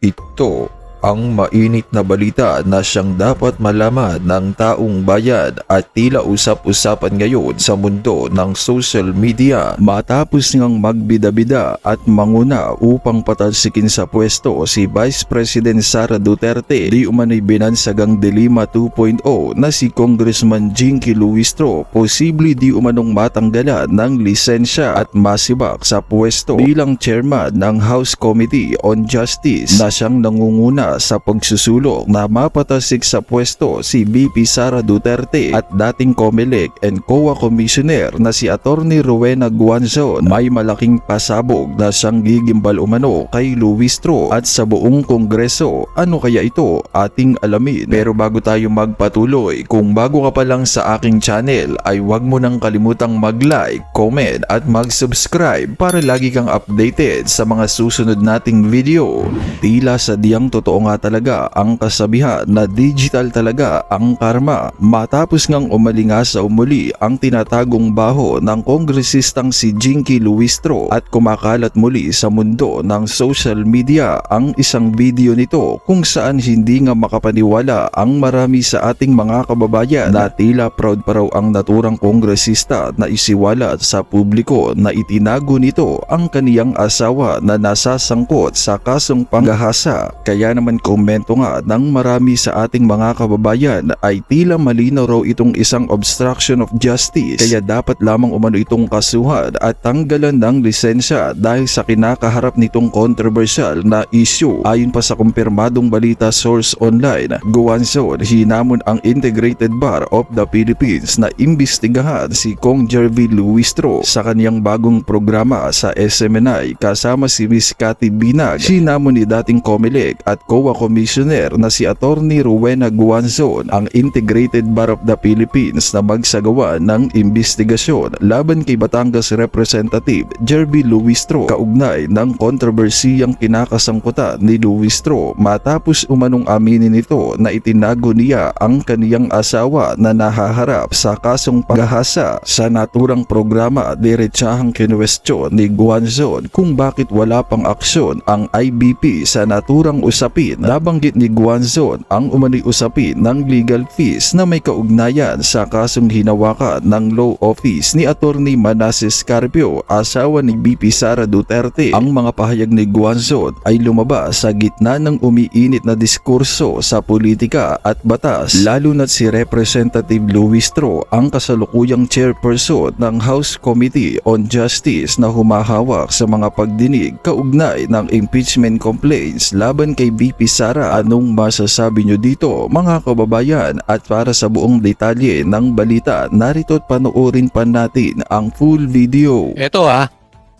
Ito ang mainit na balita na siyang dapat malaman ng taong bayan at tila usap-usapan ngayon sa mundo ng social media matapos ngang magbida-bida at manguna upang patalsikin sa pwesto si Vice President Sara Duterte di umano'y binansagang Dilima 2.0 na si Congressman Jinky Luistro posibleng di umanong matanggalan ng lisensya at masibak sa pwesto bilang chairman ng House Committee on Justice na siyang nangunguna sa pagsusulong na mapatasik sa pwesto si VP Sara Duterte at dating COMELEC and COA Commissioner na si Attorney Rowena Guanzon. May malaking pasabog na siyang gigimbal umano kay Luistro at sa buong Kongreso. Ano kaya ito? Ating alamin. Pero bago tayo magpatuloy, kung bago ka pa lang sa aking channel ay huwag mo nang kalimutang mag-like, comment at mag-subscribe para lagi kang updated sa mga susunod nating video. Tila sadyang totoo nga talaga ang kasabihan na digital talaga ang karma matapos ngang umalinga sa umuli ang tinatagong baho ng kongresistang si Jinky Luistro at kumakalat muli sa mundo ng social media ang isang video nito kung saan hindi nga makapaniwala ang marami sa ating mga kababayan na tila proud pa raw ang naturang kongresista na isiwalat sa publiko na itinago nito ang kaniyang asawa na nasasangkot sa kasong panggahasa. Kaya naman komento nga ng marami sa ating mga kababayan ay tila malinaw raw itong isang obstruction of justice kaya dapat lamang umano itong kasuhan at tanggalan ng lisensya dahil sa kinakaharap nitong controversial na issue. Ayon pa sa kumpirmadong balita source online, Guanzon hinamon ang Integrated Bar of the Philippines na imbestigahan si Kong Jervy Luistro sa kaniyang bagong programa sa SMNI kasama si Miss Cathy Binag. Hinamon ni dating COMELEC at COA Commissioner na si Attorney Rowena Guanzon ang Integrated Bar of the Philippines na magsagawa ng imbestigasyon laban kay Batangas Representative Jervy Luistro kaugnay ng kontrobersiyang kinakasangkutan ni Luistro matapos umanong aminin nito na itinago niya ang kaniyang asawa na nahaharap sa kasong paghahasa. Sa naturang programa, diretsahang kinwestiyon ni Guanzon kung bakit wala pang aksyon ang IBP sa naturang usapin. Nabanggit ni Guanzon ang umano'y usapin ng legal fees na may kaugnayan sa kasong hinawakan ng law office ni Attorney Manasseh Carpio, asawa ni VP Sara Duterte. Ang mga pahayag ni Guanzon ay lumabas sa gitna ng umiinit na diskurso sa politika at batas, lalo na't si Representative Luistro ang kasalukuyang chairperson ng House Committee on Justice na humahawak sa mga pagdinig kaugnay ng impeachment complaints laban kay VP Sara. Anong masasabi nyo dito mga kababayan? At para sa buong detalye ng balita, narito't panoorin pa natin ang full video. Ito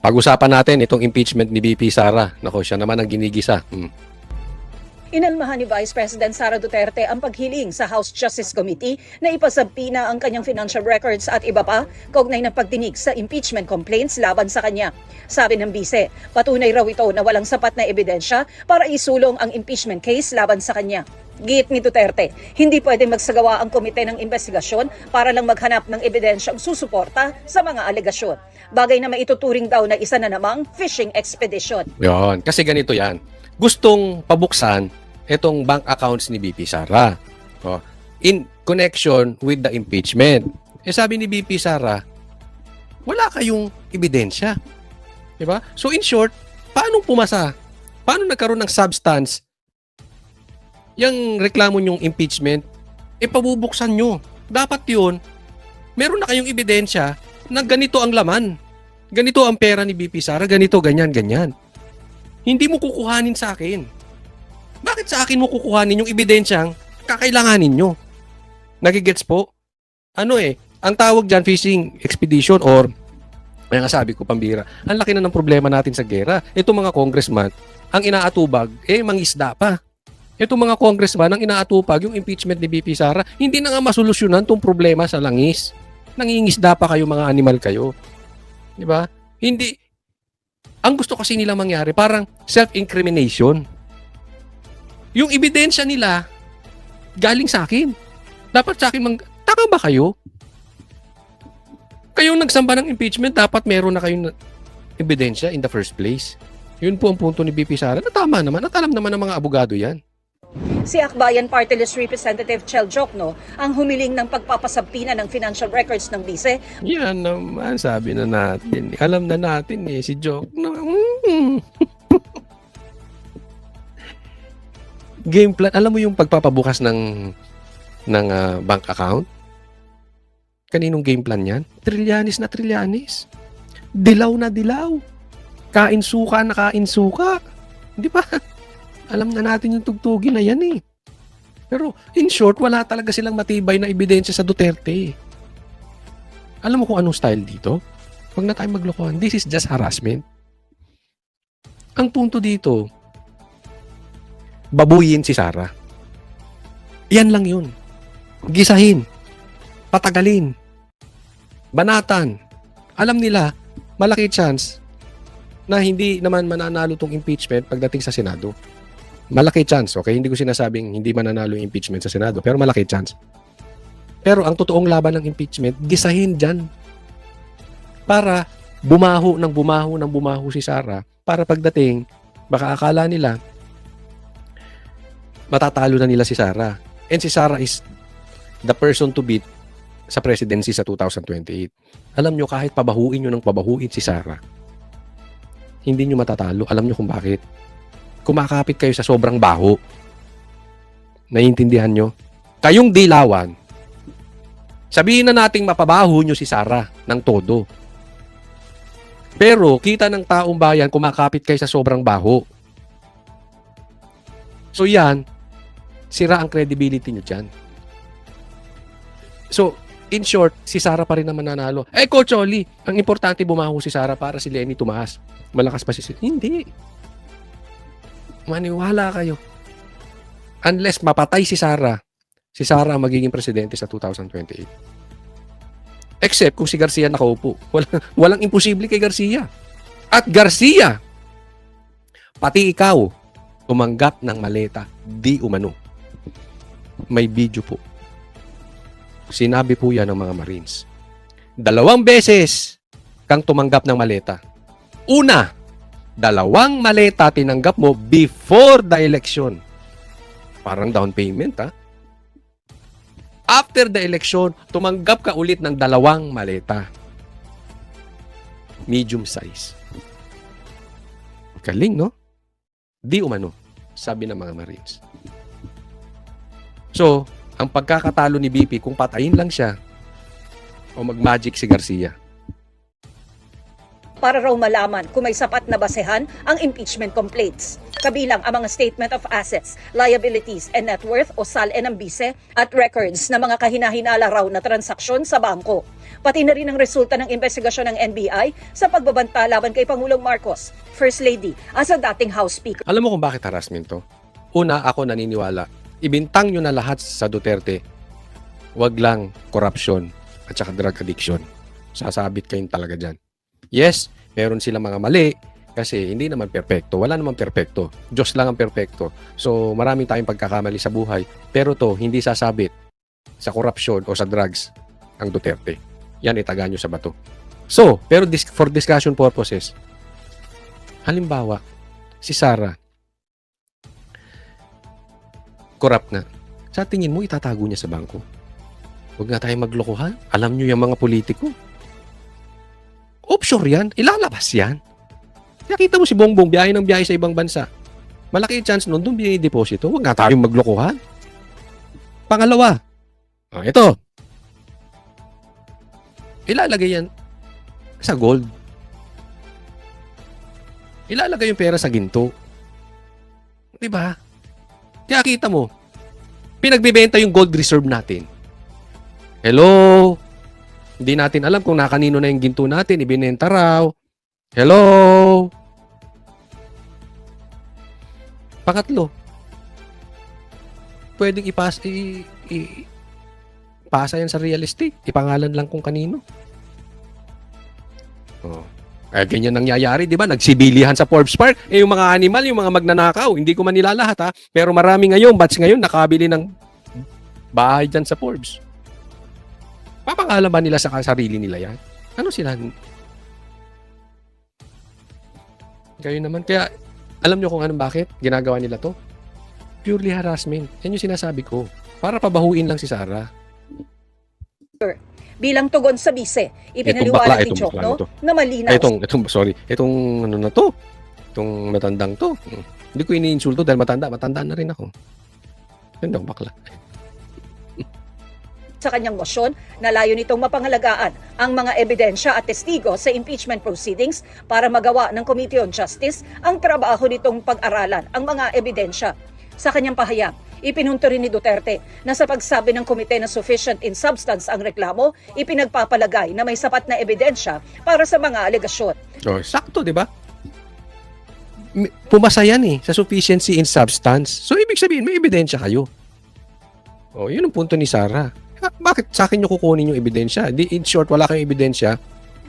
pag-usapan natin itong impeachment ni VP Sara. Nako, siya naman ang ginigisa. Inalmahan ni Vice President Sara Duterte ang paghiling sa House Justice Committee na ipasabina ang kanyang financial records at iba pa kaugnay ng pagdinig sa impeachment complaints laban sa kanya. Sabi ng bise, patunay raw ito na walang sapat na ebidensya para isulong ang impeachment case laban sa kanya. Giit ni Duterte, hindi pwedeng magsagawa ang komite ng investigasyon para lang maghanap ng ebidensyang susuporta sa mga alegasyon. Bagay na maituturing daw na isa na namang fishing expedition. Yon, kasi ganito yan. Gustong pabuksan itong bank accounts ni VP Sara in connection with the impeachment. Sabi ni VP Sara, wala kayong ebidensya. Diba? So in short, paano pumasa? Paano nagkaroon ng substance yung reklamo nyong impeachment? Pabubuksan nyo. Dapat yun, meron na kayong ebidensya na ganito ang laman. Ganito ang pera ni VP Sara, ganito, ganyan, ganyan. Hindi mo kukuhanin sa akin. Bakit sa akin mo kukuhanin yung ebidensyang kakailanganin nyo? Nagigets po? Ang tawag dyan, fishing expedition or, may nga sabi ko, pambira, ang laki na ng problema natin sa gera. Itong mga congressman, ang inaatubag, mangisda pa. Itong mga congressman, ang inaatupag, yung impeachment ni VP Sara, hindi na nga masolusyonan tong problema sa langis. Nangingisda pa kayo, mga animal kayo. Diba? Hindi. Ang gusto kasi nila mangyari, parang self-incrimination. Yung ebidensya nila, galing sa akin. Dapat sa akin, taka ba kayo? Kayong nagsamba ng impeachment, dapat meron na kayong ebidensya in the first place. Yun po ang punto ni BP Sara. Na tama naman. At alam naman ng mga abogado yan. Si Akbayan Party List Representative Chel Jokno ang humiling ng pagpapasabpina ng financial records ng bise. Yan naman, sabi na natin. Alam na natin si Joke. Game plan. Alam mo yung pagpapabukas ng bank account? Kaninong game plan yan? Trilyanis na trilyanis. Dilaw na dilaw. Kain suka na kain suka. Di ba? Alam na natin yung tugtugin na yan eh. Pero in short, wala talaga silang matibay na ebidensya sa Duterte. Alam mo kung anong style dito? Huwag na tayong maglokohan. This is just harassment. Ang punto dito, babuyin si Sara. Yan lang yun. Gisahin. Patagalin. Banatan. Alam nila, malaki chance na hindi naman mananalo tong impeachment pagdating sa Senado. Malaki chance, okay? Hindi ko sinasabing hindi mananalo yung impeachment sa Senado, pero malaki chance. Pero ang totoong laban ng impeachment, gisahin dyan. Para bumaho si Sara, para pagdating, baka akala nila, matatalo na nila si Sara. And si Sara is the person to beat sa presidency sa 2028. Alam nyo, kahit pabahuin nyo ng pabahuin si Sara, hindi nyo matatalo. Alam nyo kung bakit? Kumakapit kayo sa sobrang baho. Naiintindihan nyo? Kayong dilawan, sabihin na nating mapabaho nyo si Sara ng todo. Pero kita ng taong bayan, kumakapit kayo sa sobrang baho. So yan, sira ang credibility nyo dyan. So, in short, si Sara pa rin naman nanalo. Coach Oli, ang importante bumaho si Sara para si Lenny tumaas. Malakas pa si Sara. Hindi. Maniwala kayo. Unless mapatay si Sara ang magiging presidente sa 2028. Except kung si Garcia nakaupo. Walang imposible kay Garcia. At Garcia, pati ikaw, tumanggap ng maleta, di umano. May video po. Sinabi po yan ng mga Marines. 2 beses kang tumanggap ng maleta. Una, 2 maleta tinanggap mo before the election. Parang down payment, ha? After the election, tumanggap ka ulit ng 2 maleta. Medium size. Galing, no? Di umano, sabi ng mga Marines. So, ang pagkakatalo ni BP, kung patayin lang siya o mag-magic si Garcia, para raw malaman kung may sapat na basehan ang impeachment complaints. Kabilang ang mga statement of assets, liabilities, and net worth o SALE ng bise at records na mga kahinahinala raw na transaksyon sa bangko. Pati na rin ang resulta ng investigasyon ng NBI sa pagbabanta laban kay Pangulong Marcos, First Lady, as a dating House Speaker. Alam mo kung bakit harassment to? Una, ako naniniwala. Ibintang nyo na lahat sa Duterte. Wag lang corruption at saka drug addiction. Sasabit kayong talaga dyan. Yes, meron silang mga mali kasi hindi naman perpekto. Wala naman perpekto. Diyos lang ang perpekto. So, maraming tayong pagkakamali sa buhay. Pero to, hindi sasabit sa korupsyon o sa drugs ang Duterte. Yan, itaga nyo sa bato. So, pero for discussion purposes, halimbawa, si Sara, corrupt na. Sa tingin mo, itatago niya sa bangko? Huwag nga tayong maglokohan. Alam nyo yung mga politiko. Offshore yan. Ilalabas yan. Nakita mo si Bongbong biyahe ng biyahe sa ibang bansa. Malaki chance nun doon binideposito. Huwag nga tayong maglokohan. Pangalawa. Ito. Ilalagay yan sa gold. Ilalagay yung pera sa ginto. Diba? Kaya kita mo, pinagbibenta yung gold reserve natin. Hello? Hindi natin alam kung nakanino na yung ginto natin, ibinenta raw. Hello? Pangatlo, pwedeng ipasa yan sa real estate. Ipangalan lang kung kanino. Ganyan nangyayari, di ba? Nagsibilihan sa Forbes Park. Yung mga animal, yung mga magnanakaw, hindi ko man nilalahat, ha? Pero marami ngayon, batch ngayon, nakabili ng bahay dyan sa Forbes. Papangalan ba nila sa sarili nila yan? Ano sila? Kayo naman. Kaya, alam nyo kung anong bakit ginagawa nila to? Purely harassment. Yan yung sinasabi ko. Para pabahuin lang si Sara. Bilang tugon sa bise, bakla, ipinaliwanag ni itong bakla Jokno na to. na malinaw Itong ano na to. Itong matandang to. Hindi ko iniinsulto dahil matanda na rin ako. Ganda akong bakla. sa kanyang motion na layo nitong mapangalagaan ang mga ebidensya at testigo sa impeachment proceedings para magawa ng Committee on Justice ang trabaho nitong pag-aralan ang mga ebidensya. Sa kanyang pahayag, ipinunto rin ni Duterte na sa pagsabi ng komite na sufficient in substance ang reklamo, ipinagpapalagay na may sapat na ebidensya para sa mga alegasyon. Oh, sakto, di ba? Pumasa yan sa sufficiency in substance. So, ibig sabihin, may ebidensya kayo. Oh, yun ang punto ni Sara. Bakit sa akin nyo kukunin yung ebidensya? In short, wala kayong ebidensya.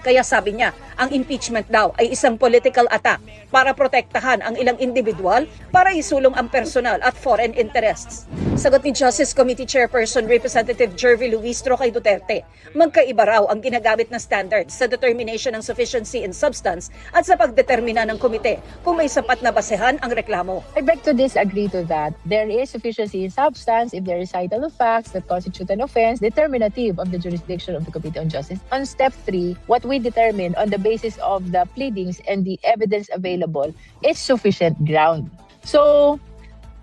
Kaya sabi niya, ang impeachment daw ay isang political attack para protektahan ang ilang individual para isulong ang personal at foreign interests. Sagot ni Justice Committee Chairperson Representative Jervy Luistro kay Duterte, magkaiba raw ang ginagamit na standards sa determination ng sufficiency in substance at sa pagdetermina ng komite kung may sapat na basehan ang reklamo. I beg to disagree to that. There is sufficiency in substance if there is recital of facts that constitute an offense determinative of the jurisdiction of the Committee on Justice. On step 3, what we determine on the basis of the pleadings and the evidence available is sufficient ground. So,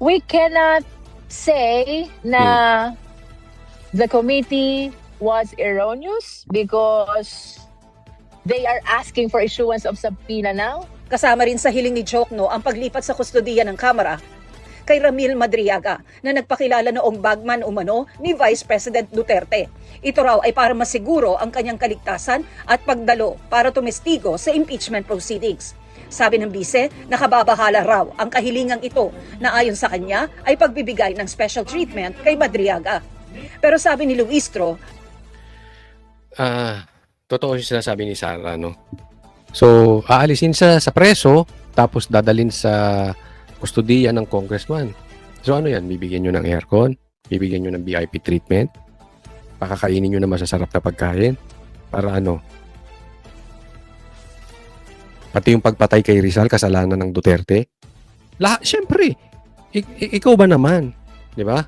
we cannot say na the committee was erroneous because they are asking for issuance of subpoena now. Kasama rin sa hiling ni Jokno ang paglipat sa kustodiya ng Kamara kay Ramil Madriaga na nagpakilala noong bagman umano ni Vice President Duterte. Ito raw ay para masiguro ang kanyang kaligtasan at pagdalo para tumestigo sa impeachment proceedings. Sabi ng bise, nakababahala raw ang kahilingang ito na ayon sa kanya ay pagbibigay ng special treatment kay Madriaga. Pero sabi ni Luistro, totoo yung sinasabi ni Sara, no? So, aalisin sa preso, tapos dadalin sa kustodiya ng congressman. So, ano yan? Bibigyan nyo ng aircon? Bibigyan nyo ng VIP treatment? Pakakainin nyo na masasarap na pagkain? Para ano? Pati yung pagpatay kay Rizal, kasalanan ng Duterte? Lahat, syempre. Ikaw ba naman? Di ba?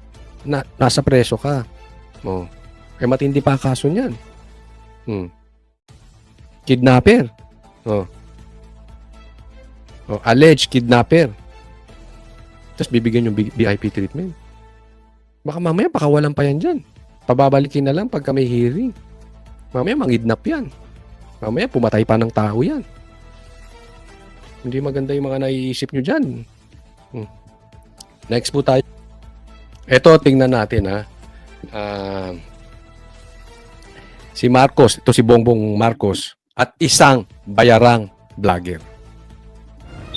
Nasa preso ka. Oh. Eh, matindi pa kaso niyan. Kidnapper. Alleged kidnapper. Tapos bibigyan yung VIP treatment. Baka mamaya pakawalan pa yan dyan. Pababalikin na lang pagka may hearing. Mamaya mangidnap yan. Mamaya pumatay pa ng tao yan. Hindi maganda yung mga naiisip nyo dyan. Next po tayo. Ito, tingnan natin si Marcos, ito si Bongbong Marcos at isang bayarang vlogger.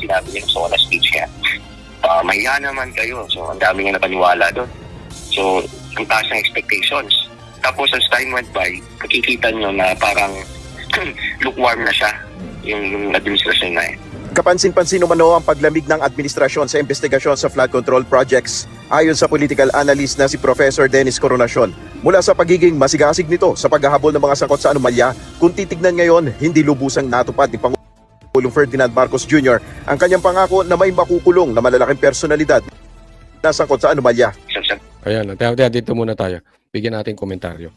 Sinabi niya sa una speech niya, mahiya naman kayo. So, ang dami niya napaniwala doon. So, ang taas ng expectations. Tapos, as time went by, nakikita nyo na parang lukewarm na siya yung administrasyon na Kapansin-pansin umano ang paglamig ng administrasyon sa investigasyon sa flood control projects. Ayon sa political analyst na si Professor Dennis Coronacion, mula sa pagiging masigasig nito sa paghahabol ng mga sangkot sa anomalya, kung titignan ngayon, hindi lubusang natupad ni Pangulong Ferdinand Marcos Jr. ang kanyang pangako na may makukulong na malalaking personalidad na sangkot sa anomalya. Ayan, dito muna tayo. Bigyan natin komentaryo.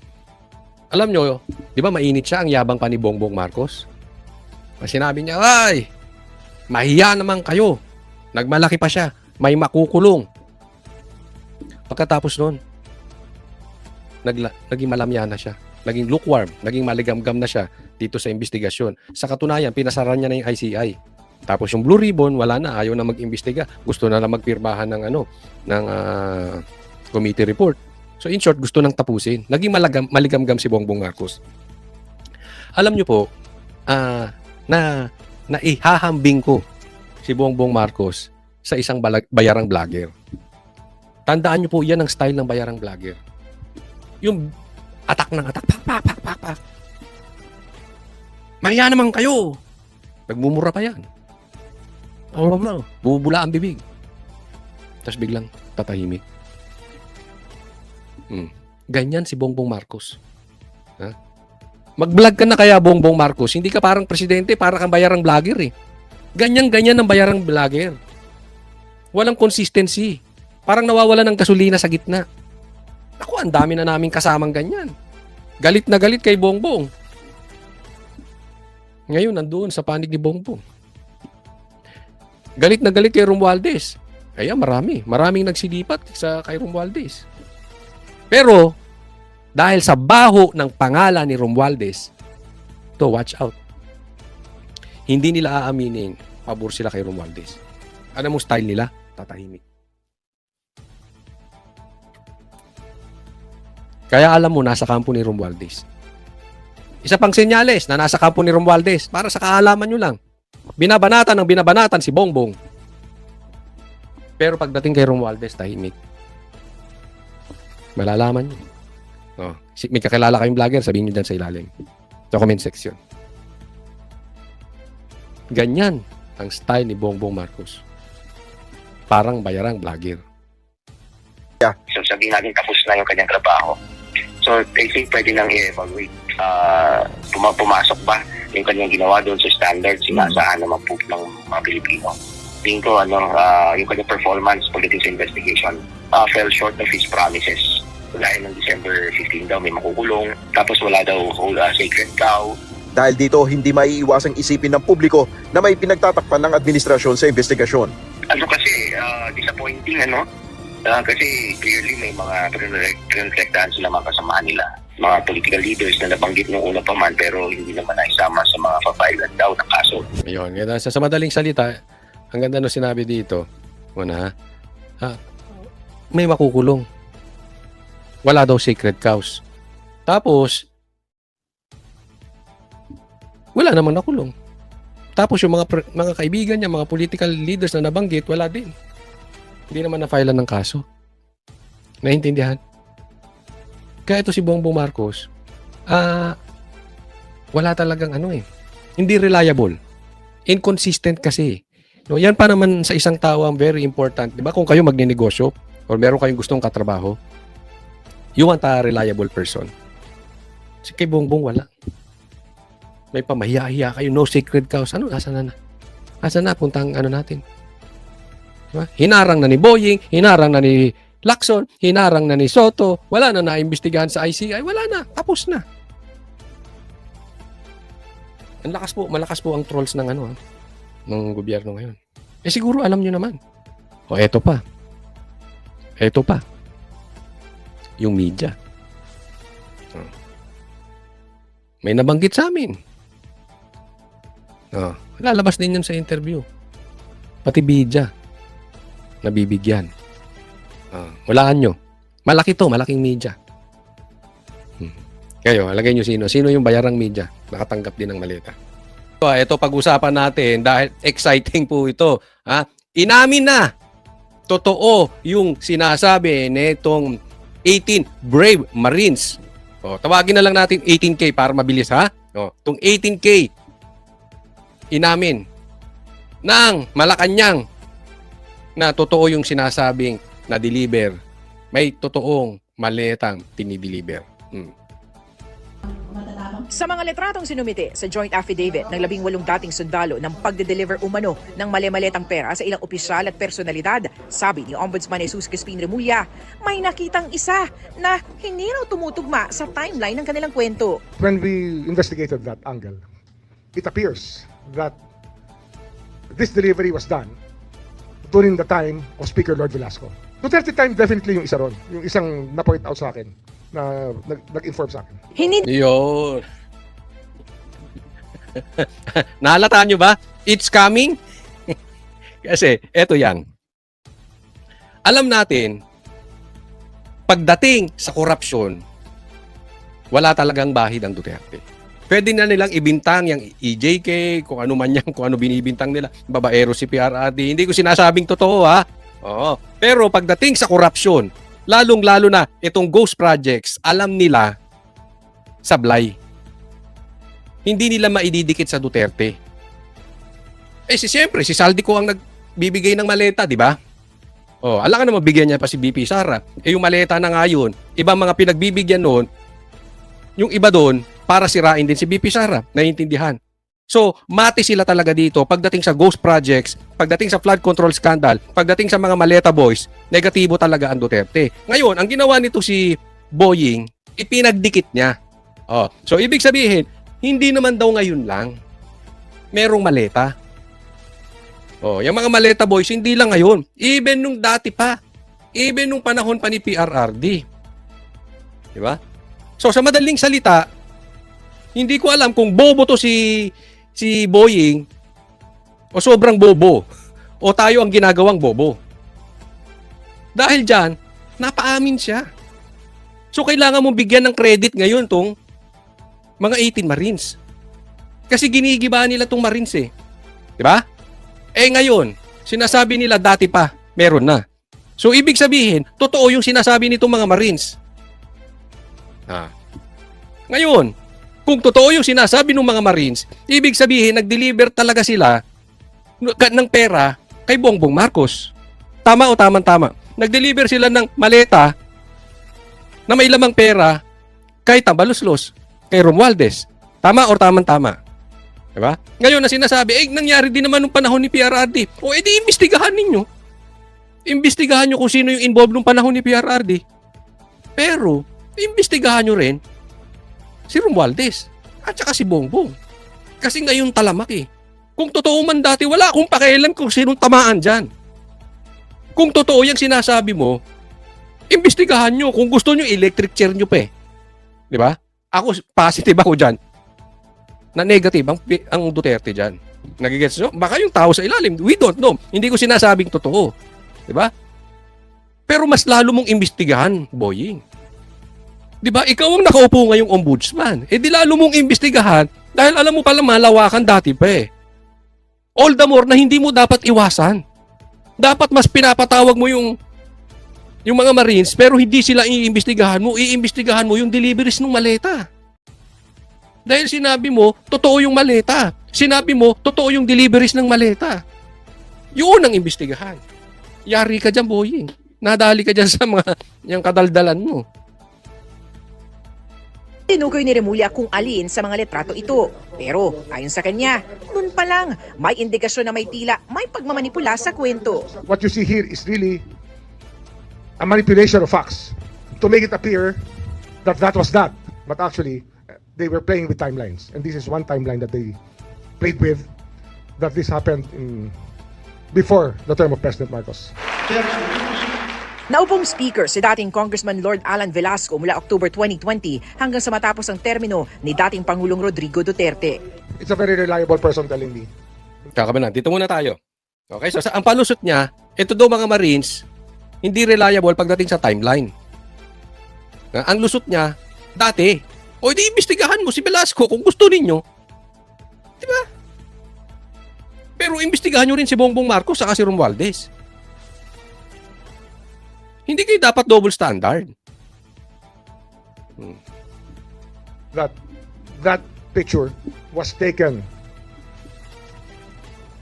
Alam nyo, di ba mainit siya ang yabang pa ni Bongbong Marcos? Sinabi niya, ay, mahiya naman kayo. Nagmalaki pa siya. May makukulong. Pagkatapos nun, naging malamya na siya. Naging lukewarm. Naging maligamgam na siya dito sa investigasyon. Sa katunayan, pinasaran niya na yung ICI. Tapos yung Blue Ribbon, wala na. Ayaw na mag-imbestiga. Gusto na lang magpirmahan ng committee report. So in short, gusto nang tapusin. Naging maligamgam si Bongbong Marcos. Alam niyo po, na ihahambing ko si Bongbong Marcos sa isang bayarang vlogger. Tandaan niyo po, yan ang style ng bayarang vlogger. Yung atak ng atak, pak. Mahiya naman kayo. Nagmumura pa yan. Bubula ang bibig. Tapos biglang tatahimik. Ganyan si Bongbong Marcos. Mag-vlog ka na kaya, Bongbong Marcos. Hindi ka parang presidente, para kang bayarang vlogger eh. Ganyan-ganyan ang bayarang vlogger. Walang consistency. Parang nawawala ng gasolina sa gitna. Ako, ang dami na naming kasamang ganyan. Galit na galit kay Bongbong. Ngayon, nandoon sa panig ni Bongbong. Galit na galit kay Romualdez. Kaya maraming nagsilipat kay Romualdez. Pero, dahil sa baho ng pangalan ni Romualdez, to watch out. Hindi nila aaminin, pabor sila kay Romualdez. Ano mo style nila? Tatahimik. Kaya alam mo, nasa kampo ni Romualdez. Isa pang senyales na nasa kampo ni Romualdez, para sa kaalaman nyo lang. Binabanatan si Bongbong. Pero pagdating kay Romualdez, tahimik. Malalaman nyo. Oh, may kakilala kayong vlogger, sabihin nyo dyan sa ilalim. Sa comment section. Ganyan ang style ni Bongbong Marcos. Parang bayarang vlogger. So sabihin natin tapos na yung kanyang trabaho. So I think pwede nang i-evaluate. Pumasok ba yung kanyang ginawa doon sa standards, sinasaan naman po ng mga Pilipino. Tingin ko yung kanyang performance pagdating sa investigation fell short of his promises. Dahil ng December 15 daw may makukulong, tapos wala daw sacred cow. Dahil dito, hindi maiiwasang isipin ng publiko na may pinagtatakpan ng administrasyon sa investigasyon. Ano kasi, disappointing kasi clearly may mga pinreflectahan sila mga kasamahan nila. Mga political leaders na nabanggit nung una pa man pero hindi naman naisama sa mga pa-violent daw na kaso. Ayun, sa madaling salita, ang ganda nung sinabi dito, may makukulong. Wala daw sacred cows. Tapos, wala namang nakulong. Tapos yung mga kaibigan niya, mga political leaders na nabanggit, wala din. Hindi naman na-filean ng kaso. Naintindihan? Kaya ito si Bongbong Marcos, wala talagang hindi reliable. Inconsistent kasi. No, yan pa naman sa isang tao ang very important. Diba kung kayo magnenegosyo or meron kayong gustong katrabaho, you want a reliable person. Si kay Bongbong wala. May pamahiya-hiya kayo, no sacred cows. Asan na? Asan na? Puntang natin. Diba? Hinarang na ni Boying, hinarang na ni Lacson, hinarang na ni Soto, wala na naimbestigahan sa ICI, wala na, tapos na. Malakas po ang trolls ng ng gobyerno ngayon. Siguro alam nyo naman. Eto pa. Yung media. May nabanggit sa amin. Lalabas din yun sa interview. Pati media. Nabibigyan. Walaan nyo. Malaking media. Kayo, alagay nyo sino. Sino yung bayarang media? Nakatanggap din ng maleta. Ito pag-usapan natin dahil exciting po ito. Inamin na. Totoo yung sinasabi nitong 18 Brave Marines. Tawagin na lang natin 18K para mabilis Itong 18K inamin ng Malacanang na totoo yung sinasabing na-deliver. May totoong maletang tinideliver. Sa mga letratong sinumite sa joint affidavit ng 18 dating sundalo ng pagde-deliver umano ng mali-maletang pera sa ilang opisyal at personalidad, sabi ni Ombudsman Jesus Crispin Remulla, may nakitang isa na hindi raw tumutugma sa timeline ng kanilang kwento. When we investigated that angle, it appears that this delivery was done during the time of Speaker Lord Velasco. Duterte time definitely yung isa ron, yung isang na-point out sa akin, na nag-inform sa akin. Hindi Yun. Nahalataan nyo ba? It's coming. Kasi, eto yan. Alam natin, pagdating sa korupsyon, wala talagang bahid ang Duterte. Pwede na nilang ibintang yung EJK, kung ano man yan, kung ano binibintang nila. Babaero si PRRD. Hindi ko sinasabing totoo Oo. Pero pagdating sa korupsyon, lalong-lalo na itong ghost projects, alam nila sablay. Hindi nila maididikit sa Duterte. Siyempre, si Saldico ang nagbibigay ng maleta, di ba? Alam ka na mabigyan niya pa si BP Sara. Yung maleta na nga yun, ibang mga pinagbibigyan noon, yung iba doon, para sirain din si BP Sara. Naiintindihan. So, mati sila talaga dito pagdating sa ghost projects, pagdating sa flood control scandal, pagdating sa mga maleta boys, negatibo talaga ang Duterte. Ngayon, ang ginawa nito si Boying, ipinagdikit niya. Oh, so ibig sabihin, hindi naman daw ngayon lang merong maleta. Oh, yung mga maleta boys, hindi lang ngayon. Even nung dati pa. Even nung panahon pa ni PRRD. Di ba? So, sa madaling salita, hindi ko alam kung bobo to si Boying o sobrang bobo o tayo ang ginagawang bobo. Dahil dyan, napaamin siya. So, kailangan mong bigyan ng credit ngayon tong mga 18 Marines. Kasi ginigiba nila tong Marines eh. Diba? Eh ngayon, sinasabi nila dati pa, meron na. So, ibig sabihin, totoo yung sinasabi nitong mga Marines. Ngayon, kung totoo yung sinasabi ng mga Marines, ibig sabihin, nag-deliver talaga sila ng pera kay Bongbong Marcos. Tama o tama-tama? Nag-deliver sila ng maleta na may lamang pera kay Tambaluslos, kay Romualdez. Tama o tama-tama? Diba? Ngayon na sinasabi, nangyari din naman nung panahon ni PRRD. O edi imbestigahan ninyo. Imbestigahan nyo kung sino yung involved nung panahon ni PRRD. Pero, imbestigahan nyo rin si Romualdez at saka si Bongbong. Kasi ngayon talamak eh. Kung totoo man dati, wala akong pakialam kung sinong tamaan dyan. Kung totoo yung sinasabi mo, imbestigahan nyo. Kung gusto nyo, electric chair nyo pa eh. Di ba? Ako, positive ako dyan. Na negative ang Duterte dyan. Nagigets nyo? Baka yung tao sa ilalim. We don't know. Hindi ko sinasabing totoo. Di ba? Pero mas lalo mong imbestigahan, Boying. Di ba? Ikaw ang nakaupo ngayong ombudsman. Eh di lalo mong imbestigahan dahil alam mo pala malawakan dati pa eh. All the more na hindi mo dapat iwasan. Dapat mas pinapatawag mo yung mga Marines pero hindi sila iimbestigahan mo. Iimbestigahan mo yung deliveries ng maleta. Dahil sinabi mo, totoo yung maleta. Sinabi mo, totoo yung deliveries ng maleta. Yun ang imbestigahan. Yari ka dyan, Boying. Nadali ka dyan sa mga yung kadaldalan mo. Tinukoy ni Remulla kung alin sa mga litrato ito. Pero ayon sa kanya, noon pa lang may indikasyon na may tila may pagmamanipula sa kwento. What you see here is really a manipulation of facts to make it appear that that was that. But actually, they were playing with timelines. And this is one timeline that they played with, that this happened before the term of President Marcos. Naupong speaker si dating Congressman Lord Alan Velasco mula October 2020 hanggang sa matapos ang termino ni dating Pangulong Rodrigo Duterte. It's a very reliable person telling me. Kakabanan, dito muna tayo. Okay, so ang palusot niya, ito daw mga Marines, hindi reliable pagdating sa timeline. Ang lusot niya, dati, o di imbestigahan mo si Velasco kung gusto ninyo. Diba? Pero imbestigahan nyo rin si Bongbong Marcos saka si Romualdez. Hindi kayo dapat double standard. That picture was taken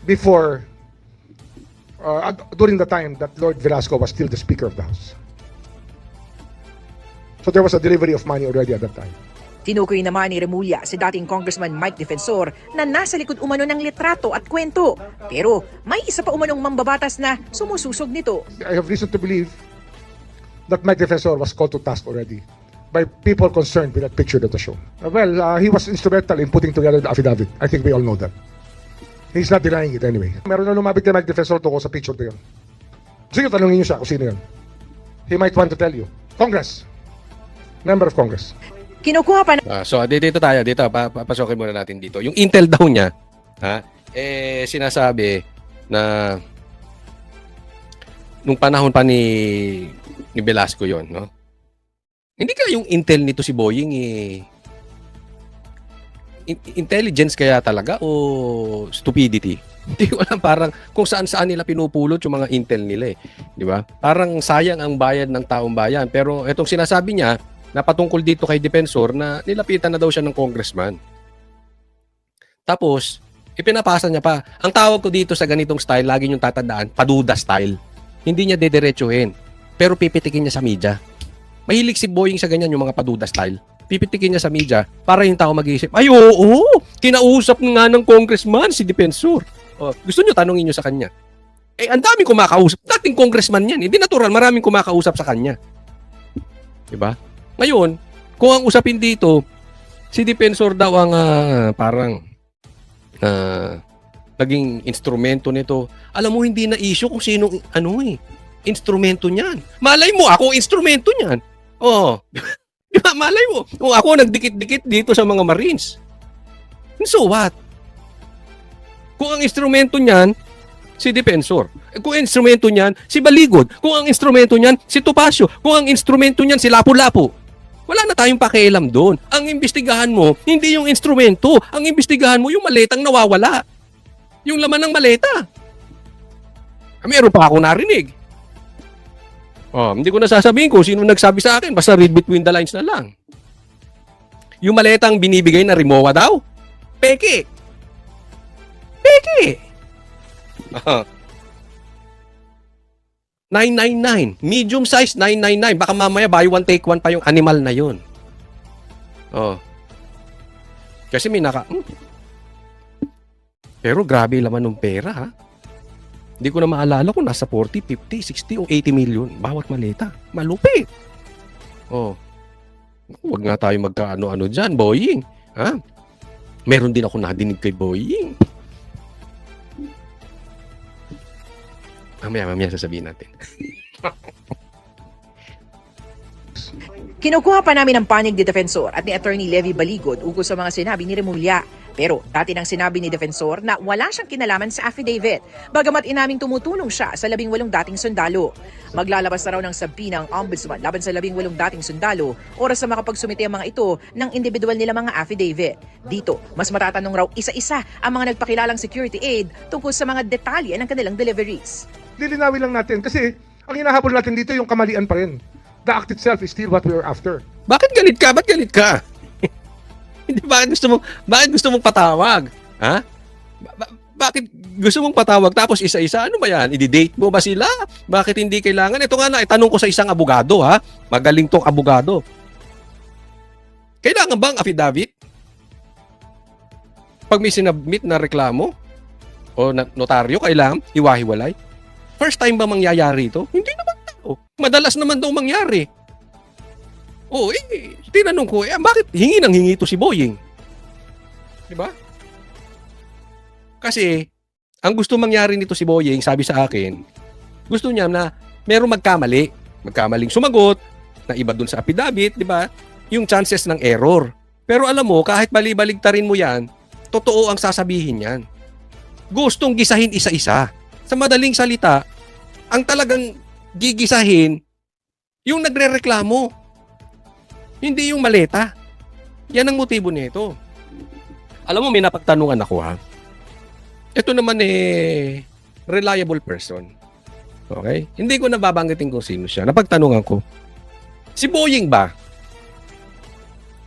before, during the time that Lord Velasco was still the Speaker of the House. So there was a delivery of money already at that time. Tinukoy naman ni Remulla si dating Congressman Mike Defensor na nasa likod umano ng litrato at kwento. Pero may isa pa umanong mambabatas na sumususog nito. I have reason to believe that Mike Defensor was called to task already by people concerned with that picture that was shown. He was instrumental in putting together the affidavit. I think we all know that. He's not denying it anyway. Meron na lumapit kay Mike Defensor tungkol sa picture na yun. Sige, tanungin niyo siya kung sino yun. He might want to tell you. Congress. Member of Congress. Kinukuha pa So dito tayo, papasokin muna natin dito. Yung intel daw niya, sinasabi na nung panahon pa ni Velasco yon, no? Hindi kaya yung intel nito si Boying intelligence kaya talaga o stupidity? Hindi ko alam, parang kung saan-saan nila pinupulot yung mga intel nila eh. Di ba? Parang sayang ang bayad ng taong bayan. Pero itong sinasabi niya, na patungkol dito kay Defensor, na nilapitan na daw siya ng congressman. Tapos, ipinapasa niya pa. Ang tawag ko dito sa ganitong style, lagi niyong tatandaan, paduda style. Hindi niya dediretsuhin, pero pipitikin niya sa media. Mahilig si Boying sa ganyan, yung mga paduda style. pipitikin niya sa media para yung tao mag-iisip, ay oo, kinausap nga ng congressman si Defensor. Gusto nyo tanongin nyo sa kanya. Ang daming kumakausap. Dating congressman yan. Hindi natural, maraming kumakausap sa kanya. Diba? Ngayon, kung ang usapin dito, si Defensor daw ang parang naging instrumento nito. Alam mo, hindi na issue kung sino instrumento niyan. Malay mo, ako instrumento niyan. Diba? Malay mo. Ako nagdikit-dikit dito sa mga Marines. And so what? Kung ang instrumento niyan, si Defensor. Kung ang instrumento niyan, si Baligod. Kung ang instrumento niyan, si Topacio. Kung ang instrumento niyan, si Lapu-Lapu. Wala na tayong pakialam doon. Ang imbestigahan mo, hindi yung instrumento. Ang imbestigahan mo, yung maletang nawawala. Yung laman ng maleta. Meron pa ako narinig. Hindi ko na sasabihin kung sino nagsabi sa akin. Basta read between the lines na lang. Yung maletang binibigay na Rimowa daw, peke. Peke. 999. Medium size, 999. Baka mamaya buy one take one pa yung animal na yun. Kasi may Pero grabe laman ng pera, ha? Hindi ko na maalala kung nasa 40, 50, 60 o 80 million bawat maleta. Malupit. Huwag nga tayo magkaano-ano dyan, Boying. Ha? Meron din ako nadinig kay Boying. Mamaya sasabihin natin. Kinukuha pa namin ang panig ni Defensor at ni Attorney Levy Baligod ukol sa mga sinabi ni Remulla. Pero dati nang sinabi ni Defensor na wala siyang kinalaman sa affidavit, bagamat inaming tumutulong siya sa 18 dating sundalo. Maglalabas na raw ng sabina ang ombudsman laban sa 18 dating sundalo oras na makapagsumite ang mga ito ng individual nila mga affidavit. Dito, mas matatanong raw isa-isa ang mga nagpakilalang security aid tungkol sa mga detalye ng kanilang deliveries. Lilinawin lang natin kasi ang hinahabol natin dito yung kamalian pa rin. The act itself is still what we are after. Bakit galit ka? Ba't galit ka? Hindi, bakit gusto mong patawag? Ha? Bakit gusto mong patawag tapos isa-isa? Ano ba yan? I-date mo ba sila? Bakit hindi kailangan? Ito nga na, itanong ko sa isang abogado, ha? Magaling tong abogado. Kailangan bang affidavit? Pag may sinabmit na reklamo o notaryo, kailangan iwahiwalay? First time ba mangyayari ito? Hindi naman tao. Madalas naman daw mangyari. Tinanong ko, bakit hingi ng hingi ito si Boying? Diba? Kasi, ang gusto mangyari nito si Boying, sabi sa akin, gusto niya na merong magkamaling sumagot, na iba dun sa affidavit, diba? Yung chances ng error. Pero alam mo, kahit balibaligtarin mo yan, totoo ang sasabihin yan. Gustong gisahin isa-isa. Sa madaling salita, ang talagang gigisahin, yung nagre-reklamo. Hindi yung maleta. Yan ang motibo nito. Alam mo, may napagtanungan ako, ha? Ito naman reliable person. Okay? Hindi ko nababanggitin kung sino siya. Napagtanungan ko, si Boying ba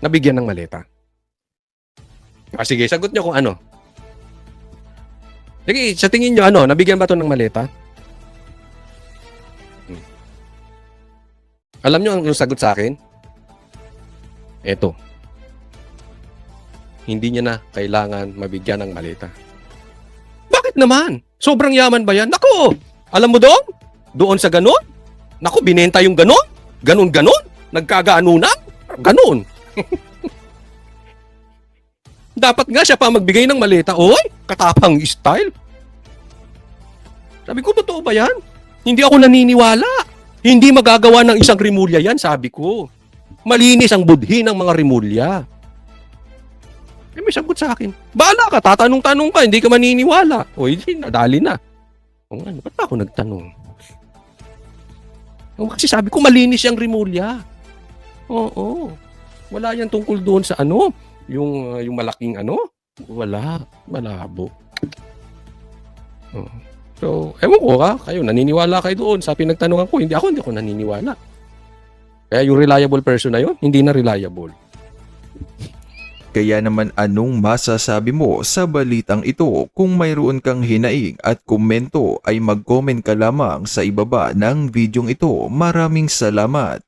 nabigyan ng maleta? Sige, sagot nyo kung ano. Sige, sa tingin nyo, nabigyan ba ito ng maleta? Alam nyo ang sagot sa akin? Eto. Hindi niya na kailangan mabigyan ng maleta. Bakit naman? Sobrang yaman ba yan? Nako! Alam mo doon? Doon sa ganon? Nako, binenta yung ganon? Ganon? Nagkagaanunan? Ganon. Dapat nga siya pa magbigay ng maleta. Oy, katapang style. Sabi ko, totoo ba yan? Hindi ako naniniwala. Hindi magagawa ng isang Remulla yan, sabi ko. Malinis ang budhi ng mga Remulla. May sagot sa akin. Bahala ka, tatanong-tanong ka, hindi ka maniniwala. Hindi, nadali na. Ba't ako nagtanong? Kasi sabi ko, malinis yung Remulla. Oo. Wala yan tungkol doon sa yung malaking wala. Malabo. So, ewan ko kayo, naniniwala kayo doon sa pinagtanungan ko. Hindi ako naniniwala. Kaya yung reliable person na yun, hindi na reliable. Kaya naman anong masasabi mo sa balitang ito? Kung mayroon kang hinaing at komento ay mag-comment ka lamang sa ibaba ng videong ito. Maraming salamat.